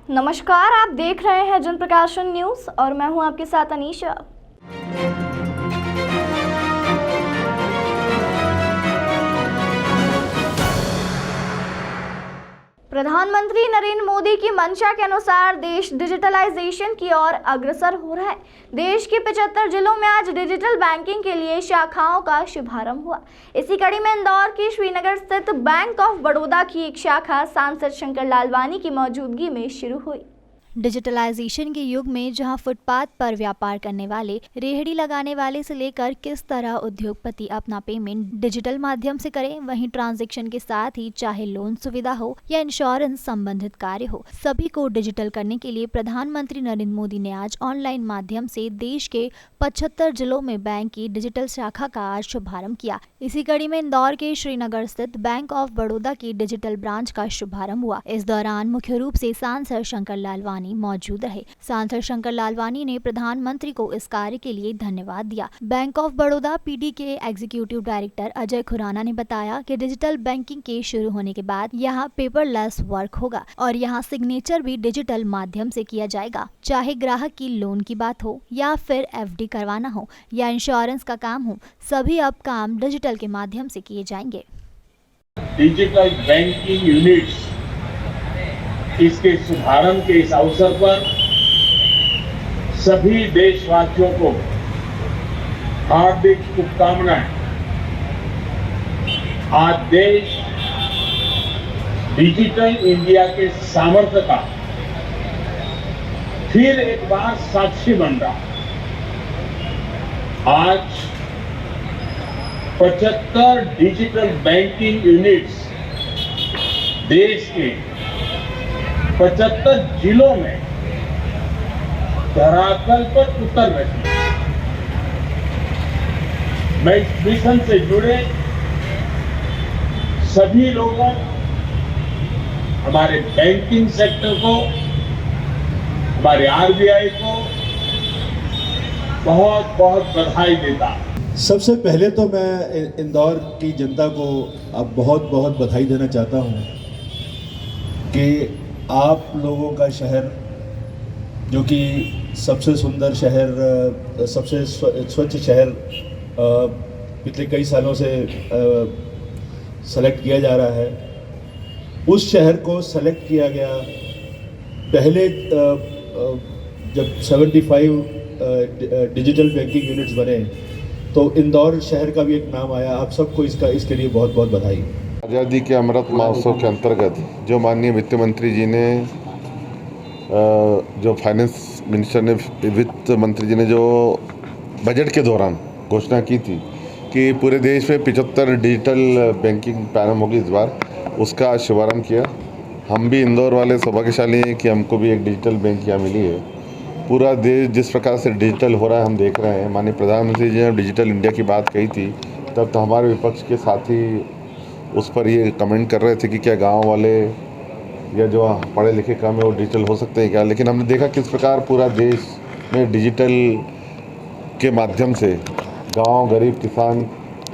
नमस्कार, आप देख रहे हैं जन प्रकाशन न्यूज और मैं हूं आपके साथ अनीशा। प्रधानमंत्री नरेंद्र मोदी की मंशा के अनुसार देश डिजिटलाइजेशन की ओर अग्रसर हो रहा है। देश के 75 जिलों में आज डिजिटल बैंकिंग के लिए शाखाओं का शुभारंभ हुआ। इसी कड़ी में इंदौर की श्रीनगर स्थित बैंक ऑफ बड़ौदा की एक शाखा सांसद शंकर लालवानी की मौजूदगी में शुरू हुई। डिजिटलाइजेशन के युग में जहां फुटपाथ पर व्यापार करने वाले, रेहड़ी लगाने वाले से लेकर किस तरह उद्योगपति अपना पेमेंट डिजिटल माध्यम से करें, वहीं ट्रांजैक्शन के साथ ही चाहे लोन सुविधा हो या इंश्योरेंस संबंधित कार्य हो, सभी को डिजिटल करने के लिए प्रधानमंत्री नरेंद्र मोदी ने आज ऑनलाइन माध्यम से देश के 75 जिलों में बैंक की डिजिटल शाखा का आज शुभारंभ किया। इसी कड़ी में इंदौर के श्रीनगर स्थित बैंक ऑफ बड़ौदा की डिजिटल ब्रांच का शुभारंभ हुआ। इस दौरान मुख्य रूप से सांसद शंकर लालवानी मौजूद रहे। सांसद शंकर लालवानी ने प्रधानमंत्री को इस कार्य के लिए धन्यवाद दिया। बैंक ऑफ बड़ौदा पीडी के एग्जीक्यूटिव डायरेक्टर अजय खुराना ने बताया कि डिजिटल बैंकिंग के शुरू होने के बाद यहाँ पेपरलेस वर्क होगा और यहाँ सिग्नेचर भी डिजिटल माध्यम से किया जाएगा। चाहे ग्राहक की लोन की बात हो या फिर एफडी करवाना हो या इंश्योरेंस का काम हो, सभी अब काम डिजिटल के माध्यम से किए जाएंगे। डिजिटल बैंकिंग यूनिट्स इसके शुभारंभ के इस अवसर पर सभी देशवासियों को हार्दिक शुभकामनाएं। आज देश डिजिटल इंडिया के सामर्थ्य का फिर एक बार साक्षी बन रहा है। आज 75 डिजिटल बैंकिंग यूनिट्स देश के 75 जिलों में धरातल पर उतर रही है। मैं इस मिशन से जुड़े सभी लोगों, हमारे बैंकिंग सेक्टर को, हमारे आरबीआई को बहुत बहुत बधाई देता हूं। सबसे पहले तो मैं इंदौर की जनता को अब बहुत बहुत बधाई देना चाहता हूं कि आप लोगों का शहर, जो कि सबसे सुंदर शहर, सबसे स्वच्छ शहर पिछले कई सालों से सेलेक्ट किया जा रहा है, उस शहर को सेलेक्ट किया गया। पहले जब 75 डिजिटल बैंकिंग यूनिट्स बने तो इंदौर शहर का भी एक नाम आया। आप सबको इसके लिए बहुत बहुत बधाई। आज़ादी के अमृत महोत्सव के अंतर्गत जो माननीय वित्त मंत्री जी ने, जो फाइनेंस मिनिस्टर ने, वित्त मंत्री जी ने जो बजट के दौरान घोषणा की थी कि पूरे देश में 75 डिजिटल बैंकिंग प्रारंभ होगी इस बार, उसका शुभारंभ किया। हम भी इंदौर वाले सौभाग्यशाली हैं कि हमको भी एक डिजिटल बैंक यहाँ मिली है। पूरा देश जिस प्रकार से डिजिटल हो रहा है हम देख रहे हैं। माननीय प्रधानमंत्री जी ने डिजिटल इंडिया की बात कही थी तब तो हमारे विपक्ष के साथी उस पर ये कमेंट कर रहे थे कि क्या गांव वाले या जो पढ़े लिखे कम है वो डिजिटल हो सकते हैं क्या। लेकिन हमने देखा किस प्रकार पूरा देश में डिजिटल के माध्यम से गांव, गरीब किसान,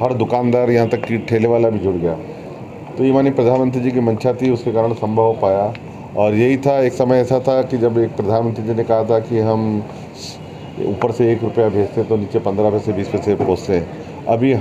हर दुकानदार, यहाँ तक कि ठेले वाला भी जुड़ गया। तो ये माननीय प्रधानमंत्री जी की मंशा थी, उसके कारण संभव हो पाया। और यही था, एक समय ऐसा था कि जब एक प्रधानमंत्री जी ने कहा था कि हम ऊपर से 1 रुपया भेजते तो नीचे 15 पैसे 20 पैसे पहुँचते हैं। अभी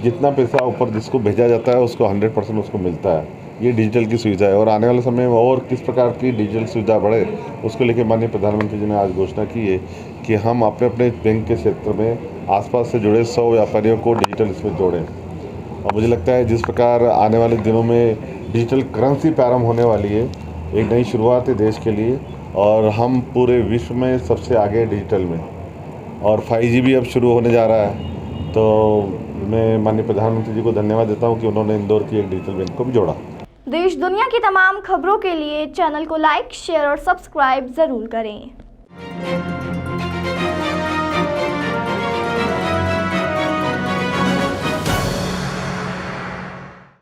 जितना पैसा ऊपर जिसको भेजा जाता है उसको 100% उसको मिलता है। ये डिजिटल की सुविधा है और आने वाले समय में और किस प्रकार की डिजिटल सुविधा बढ़े उसको लेकर माननीय प्रधानमंत्री जी ने आज घोषणा की है कि हम अपने अपने बैंक के क्षेत्र में आसपास से जुड़े 100 व्यापारियों को डिजिटल इसमें जोड़ें। और मुझे लगता है जिस प्रकार आने वाले दिनों में डिजिटल करेंसी प्रारंभ होने वाली है, एक नई शुरुआत है देश के लिए और हम पूरे विश्व में सबसे आगे डिजिटल में, और 5G भी अब शुरू होने जा रहा है। तो मैं माननीय प्रधानमंत्री जी को धन्यवाद देता हूं कि उन्होंने इंदौर की एक डिजिटल बैंक को भी जोड़ा। देश दुनिया की तमाम खबरों के लिए चैनल को लाइक, शेयर और सब्सक्राइब जरूर करें।